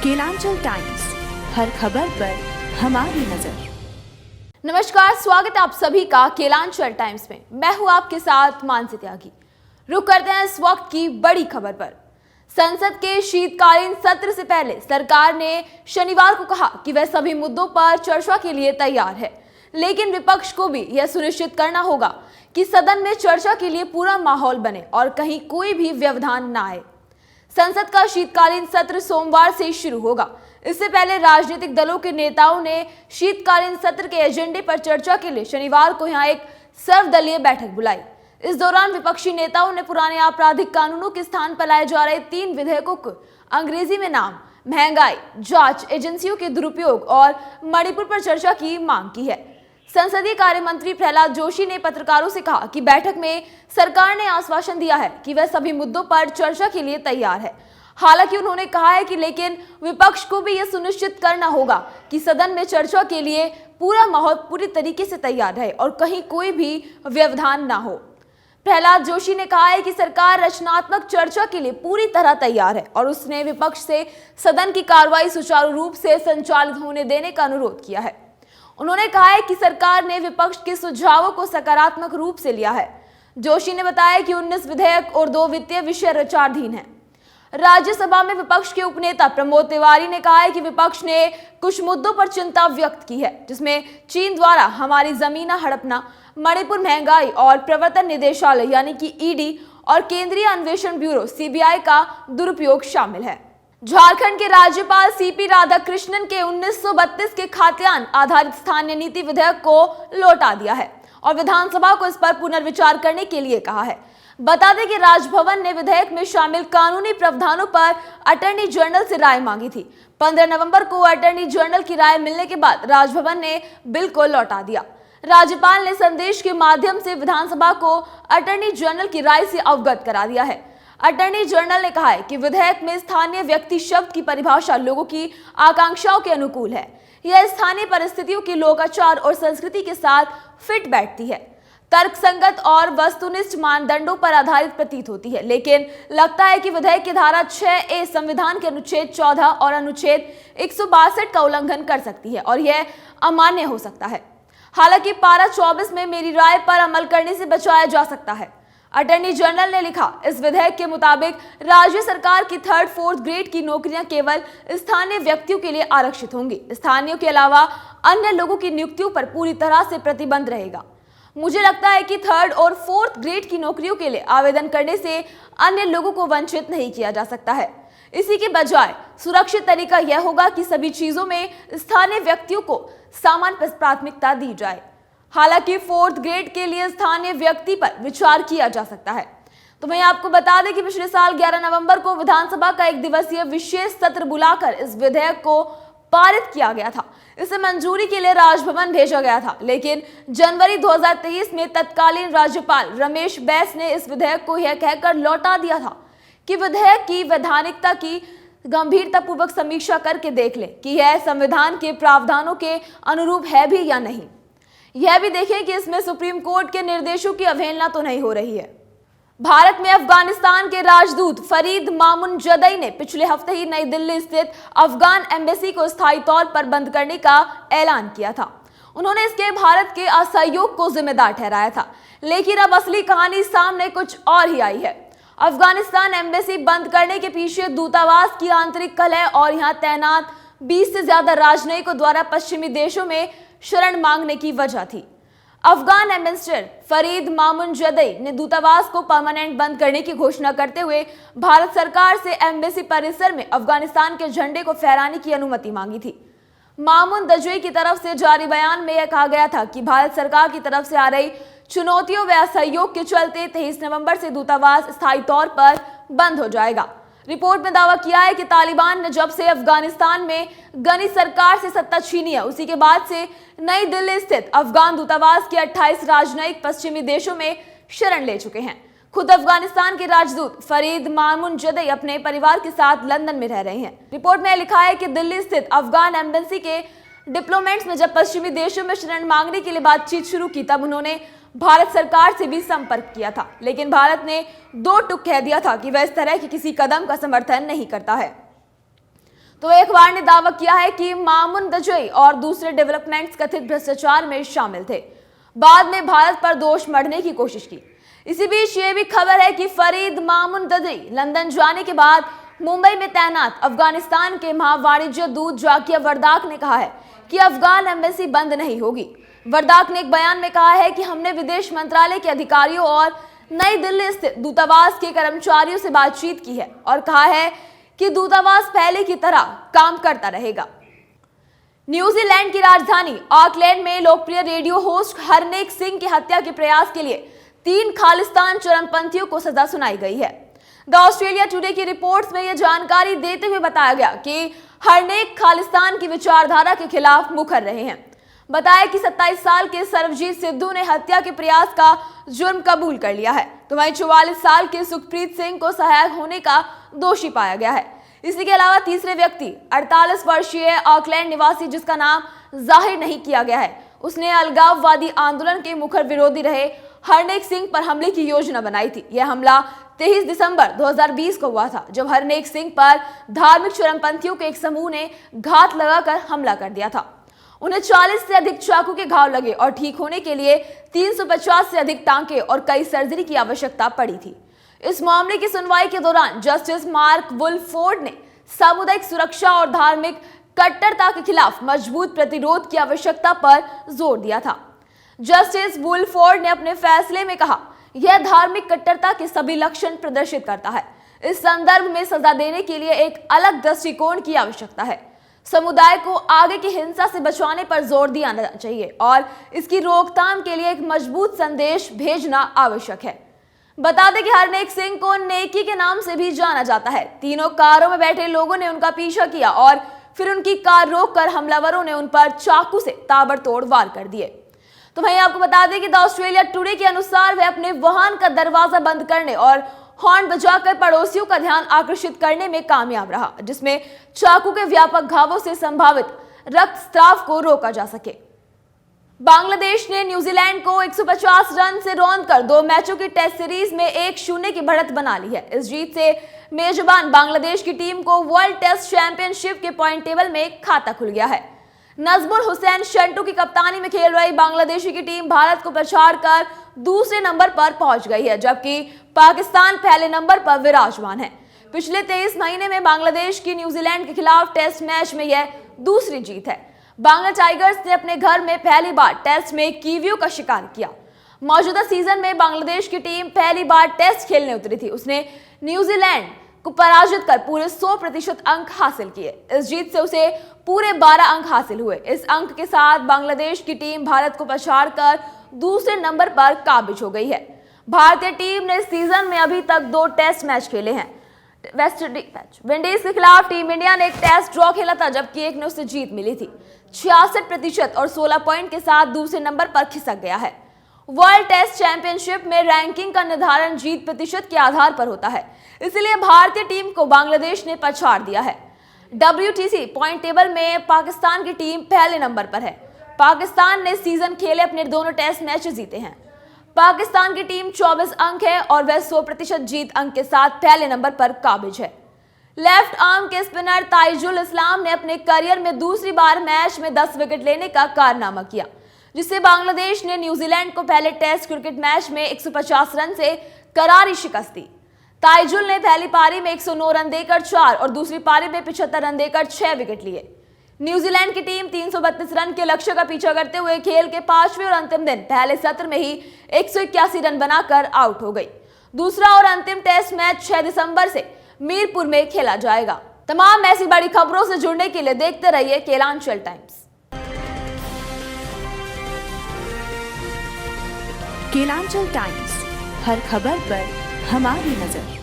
Kelanchal times, हर खबर पर हमारी नजर। नमस्कार, स्वागत है आप सभी का केलांचल टाइम्स में। मैं हूं आपके साथ मानसी त्यागी। रुक करते हैं इस वक्त की बड़ी खबर पर। संसद के शीतकालीन सत्र से पहले सरकार ने शनिवार को कहा कि वह सभी मुद्दों पर चर्चा के लिए तैयार है, लेकिन विपक्ष को भी यह सुनिश्चित करना होगा कि सदन में चर्चा के लिए पूरा माहौल बने और कहीं कोई भी व्यवधान न आए। संसद का शीतकालीन सत्र सोमवार से शुरू होगा। इससे पहले राजनीतिक दलों के नेताओं ने शीतकालीन सत्र के एजेंडे पर चर्चा के लिए शनिवार को यहां एक सर्वदलीय बैठक बुलाई। इस दौरान विपक्षी नेताओं ने पुराने आपराधिक कानूनों के स्थान पर लाए जा रहे 3 विधेयकों को अंग्रेजी में नाम, महंगाई, जांच एजेंसियों के दुरुपयोग और मणिपुर पर चर्चा की मांग की है। संसदीय कार्य मंत्री प्रहलाद जोशी ने पत्रकारों से कहा कि बैठक में सरकार ने आश्वासन दिया है कि वह सभी मुद्दों पर चर्चा के लिए तैयार है। हालांकि उन्होंने कहा है कि लेकिन विपक्ष को भी यह सुनिश्चित करना होगा कि सदन में चर्चा के लिए पूरा माहौल पूरी तरीके से तैयार रहे और कहीं कोई भी व्यवधान ना हो। प्रहलाद जोशी ने कहा है कि सरकार रचनात्मक चर्चा के लिए पूरी तरह तैयार है और उसने विपक्ष से सदन की कार्रवाई सुचारू रूप से संचालित होने देने का अनुरोध किया है। उन्होंने कहा है कि सरकार ने विपक्ष के सुझावों को सकारात्मक रूप से लिया है। जोशी ने बताया कि 19 विधेयक और 2 वित्तीय विषय विचाराधीन हैं। राज्यसभा में विपक्ष के उपनेता प्रमोद तिवारी ने कहा है कि विपक्ष ने कुछ मुद्दों पर चिंता व्यक्त की है, जिसमें चीन द्वारा हमारी जमीन हड़पना, मणिपुर, महंगाई और प्रवर्तन निदेशालय यानी कि ईडी और केंद्रीय अन्वेषण ब्यूरो सीबीआई का दुरुपयोग शामिल है। झारखंड के राज्यपाल सीपी राधाकृष्णन के 1932 के खाद्यान्न आधारित स्थानीय नीति विधेयक को लौटा दिया है और विधानसभा को इस पर पुनर्विचार करने के लिए कहा है। बता दें कि राजभवन ने विधेयक में शामिल कानूनी प्रावधानों पर अटॉर्नी जनरल से राय मांगी थी। 15 नवंबर को अटॉर्नी जनरल की राय मिलने के बाद राजभवन ने बिल को लौटा दिया। राज्यपाल ने संदेश के माध्यम से विधानसभा को अटॉर्नी जनरल की राय से अवगत करा दिया है। अटॉर्नी जनरल ने कहा है कि विधेयक में स्थानीय व्यक्ति शब्द की परिभाषा लोगों की आकांक्षाओं के अनुकूल है। यह स्थानीय परिस्थितियों की लोकाचार और संस्कृति के साथ फिट बैठती है, तर्कसंगत और वस्तुनिष्ठ मानदंडों पर आधारित प्रतीत होती है, लेकिन लगता है कि विधेयक की धारा 6A संविधान के अनुच्छेद 14 और अनुच्छेद 162 का उल्लंघन कर सकती है और यह अमान्य हो सकता है। हालांकि पारा 24 में मेरी राय पर अमल करने से बचाया जा सकता है। अटॉर्नी जनरल ने लिखा, इस विधेयक के मुताबिक राज्य सरकार की 3rd 4th ग्रेड की नौकरियां केवल स्थानीय व्यक्तियों के लिए आरक्षित होंगी। स्थानीय के अलावा अन्य लोगों की नियुक्तियों पर पूरी तरह से प्रतिबंध रहेगा। मुझे लगता है कि 3rd और 4th ग्रेड की नौकरियों के लिए आवेदन करने से अन्य लोगों को वंचित नहीं किया जा सकता है। इसी के बजाय सुरक्षित तरीका यह होगा कि सभी चीजों में स्थानीय व्यक्तियों को समान प्राथमिकता दी जाए। हालांकि 4th ग्रेड के लिए स्थानीय व्यक्ति पर विचार किया जा सकता है। तो मैं आपको बता दें कि पिछले साल 11 नवंबर को विधानसभा का 1 दिवसीय विशेष सत्र बुलाकर इस विधेयक को पारित किया गया था। इसे मंजूरी के लिए राजभवन भेजा गया था, लेकिन जनवरी 2023 में तत्कालीन राज्यपाल रमेश बैस ने इस विधेयक को यह कहकर लौटा दिया था कि विधेयक की वैधानिकता की गंभीरतापूर्वक समीक्षा करके देख ले कि यह संविधान के प्रावधानों के अनुरूप है भी या नहीं। यह भी देखें कि इसमें सुप्रीम कोर्ट के निर्देशों की अवहेलना तो नहीं हो रही है। भारत में अफगानिस्तान के राजदूत फरीद मामुनजदई ने पिछले हफ्ते ही नई दिल्ली स्थित अफगान एम्बेसी को स्थायी तौर पर बंद करने का ऐलान किया था। उन्होंने इसके भारत के असहयोग को जिम्मेदार ठहराया था, लेकिन अब असली कहानी सामने कुछ और ही आई है। अफगानिस्तान एम्बेसी बंद करने के पीछे दूतावास की आंतरिक कलह और यहाँ तैनात 20 से ज्यादा राजनयिकों द्वारा पश्चिमी देशों में शरण मांगने की वजह थी। अफगान एम्बेसडर फरीद मामुनजदई ने दूतावास को परमानेंट बंद करने की घोषणा करते हुए भारत सरकार से एम्बेसी परिसर में अफगानिस्तान के झंडे को फहराने की अनुमति मांगी थी। मामुनजदई की तरफ से जारी बयान में यह कहा गया था कि भारत सरकार की तरफ से आ रही चुनौतियों व असहयोग के चलते 23 नवंबर से दूतावास स्थायी तौर पर बंद हो जाएगा। रिपोर्ट में दावा किया है कि तालिबान ने जब से अफगानिस्तान में गनी सरकार से सत्ता छीनी है, उसी के बाद से नई दिल्ली स्थित अफगान दूतावास के 28 राजनयिक पश्चिमी देशों में शरण ले चुके हैं। खुद अफगानिस्तान के राजदूत फरीद मामुनजदई अपने परिवार के साथ लंदन में रह रहे हैं। रिपोर्ट में लिखा है कि दिल्ली स्थित अफगान एम्बेसी के डिप्लोमेट्स ने जब पश्चिमी देशों में शरण मांगने के लिए बातचीत शुरू की, तब उन्होंने भारत सरकार से भी संपर्क किया था, लेकिन भारत ने 2 टूक कह दिया था कि वह इस तरह के किसी कदम का समर्थन नहीं करता है। तो एक अखबार ने दावा किया है कि मामून दजई और दूसरे डेवलपमेंट्स कथित भ्रष्टाचार में शामिल थे, बाद में भारत पर दोष मढ़ने की कोशिश की। इसी बीच ये भी खबर है कि फरीद मामून दजई लंदन जाने के बाद मुंबई में तैनात अफगानिस्तान के महावाणिज्य दूत जाकिया वर्दाक ने कहा है कि अफगान एम्बेसी बंद नहीं होगी। वर्दाक ने एक बयान में कहा है कि हमने विदेश मंत्रालय के अधिकारियों और नई दिल्ली स्थित दूतावास के कर्मचारियों से बातचीत की है और कहा है कि दूतावास पहले की तरह काम करता रहेगा। न्यूजीलैंड की राजधानी ऑकलैंड में लोकप्रिय रेडियो होस्ट हरनेक सिंह की हत्या के प्रयास के लिए 3 खालिस्तान चरमपंथियों को सजा सुनाई गई है। द ऑस्ट्रेलिया टुडे की रिपोर्ट्स में यह जानकारी देते हुए बताया गया कि हरनेक खालिस्तान की विचारधारा के खिलाफ मुखर रहे हैं। बताया कि 27 साल के सरबजीत सिद्धू ने हत्या के प्रयास का जुर्म कबूल कर लिया है, तो वहीं 44 साल के सुखप्रीत सिंह को सहायक होने का दोषी पाया गया है। इसी के अलावा तीसरे व्यक्ति 48 वर्षीय ऑकलैंड निवासी जिसका नाम जाहिर नहीं किया गया है, उसने अलगाववादी आंदोलन के मुखर विरोधी रहे हरनेक सिंह पर हमले की योजना बनाई थी। यह हमला 23 दिसंबर 2020 को हुआ था, जब हरनेक सिंह पर धार्मिक चरमपंथियों के एक समूह ने घात लगाकर हमला कर दिया था। उन्हें 40 से अधिक चाकू के घाव लगे और ठीक होने के लिए 350 से अधिक टांके और कई सर्जरी की आवश्यकता पड़ी थी। इस मामले की सुनवाई के दौरान जस्टिस मार्क वुलफोर्ड ने सामुदायिक सुरक्षा और धार्मिक कट्टरता के खिलाफ मजबूत प्रतिरोध की आवश्यकता पर जोर दिया था। जस्टिस वुलफोर्ड ने अपने फैसले में कहा, यह धार्मिक कट्टरता के सभी लक्षण प्रदर्शित करता है। इस संदर्भ में सजा देने के लिए एक अलग दृष्टिकोण की आवश्यकता है। समुदाय को आगे की हिंसा से बचाने पर जोर दिया जाना चाहिए और इसकी रोकथाम के लिए एक मजबूत संदेश भेजना आवश्यक है। बता दें कि हरनेक सिंह को नेकी के नाम से भी जाना जाता है। तीनों कारों में बैठे लोगों ने उनका पीछा किया और फिर उनकी कार रोककर हमलावरों ने उन पर चाकू से ताबड़तोड़ वार कर दिए। तो वहीं आपको बता दें कि द ऑस्ट्रेलिया टुडे के अनुसार वह अपने वाहन का दरवाजा बंद करने और हॉर्न बजाकर पड़ोसियों का ध्यान आकर्षित करने में कामयाब रहा, जिसमें चाकू के व्यापक घावों से संभावित रक्तस्राव को रोका जा सके। बांग्लादेश ने न्यूजीलैंड को 150 रन से रौंदकर 2 मैचों की टेस्ट सीरीज में 1-0 की बढ़त बना ली है। इस जीत से मेजबान बांग्लादेश की टीम को वर्ल्ड टेस्ट चैंपियनशिप के पॉइंट टेबल में खाता खुल गया है। नजमुल हुसैन शंटू की कप्तानी में खेल रही बांग्लादेशी की टीम भारत को पछाड़कर दूसरे नंबर पर पहुंच गई है, जबकि पाकिस्तान पहले नंबर पर विराजमान है। पिछले 23 महीने में बांग्लादेश की न्यूजीलैंड के खिलाफ टेस्ट मैच में यह दूसरी जीत है। बांग्ला टाइगर्स ने अपने घर में पहली बार टेस्ट में कीवियों का शिकार किया। मौजूदा सीजन में बांग्लादेश की टीम पहली बार टेस्ट खेलने उतरी थी। उसने न्यूजीलैंड को पराजित कर पूरे 100% अंक हासिल किए। इस जीत से उसे पूरे 12 अंक हासिल हुए। इस अंक के साथ बांग्लादेश की टीम भारत को पछाड़कर दूसरे नंबर पर काबिज हो गई है। भारतीय टीम ने सीजन में अभी तक 2 टेस्ट मैच खेले हैं। विंडीज के खिलाफ टीम इंडिया ने एक टेस्ट ड्रॉ खेला था, जबकि एक ने उसे जीत मिली थी। 66% और 16 पॉइंट के साथ दूसरे नंबर पर खिसक गया है। वर्ल्ड टेस्ट चैंपियनशिप में रैंकिंग का निर्धारण जीत प्रतिशत के आधार पर होता है, इसलिए भारतीय टीम को बांग्लादेश ने पछाड़ दिया है। WTC पॉइंट टेबल में पाकिस्तान की टीम पहले नंबर पर है। पाकिस्तान ने सीजन खेले अपने दोनों टेस्ट मैच जीते हैं। पाकिस्तान की टीम 24 अंक है और वह 100% जीत अंक के साथ पहले नंबर पर काबिज है। लेफ्ट आर्म के स्पिनर ताइजुल इस्लाम ने अपने करियर में दूसरी बार मैच में 10 विकेट लेने का कारनामा किया, जिससे बांग्लादेश ने न्यूजीलैंड को पहले टेस्ट क्रिकेट मैच में 150 रन से करारी शिकस्त दी। ताइजुल ने पहली पारी में 109 रन देकर 4 और दूसरी पारी में 75 रन देकर 6 विकेट लिए। न्यूजीलैंड की टीम 332 रन के लक्ष्य का पीछा करते हुए खेल के 5वें और अंतिम दिन पहले सत्र में ही 181 रन बनाकर आउट हो गई। दूसरा और अंतिम टेस्ट मैच 6 दिसंबर से मीरपुर में खेला जाएगा। तमाम ऐसी बड़ी खबरों से जुड़ने के लिए देखते रहिए केलांचल टाइम्स। केलांचल टाइम्स, हर खबर पर हमारी नजर।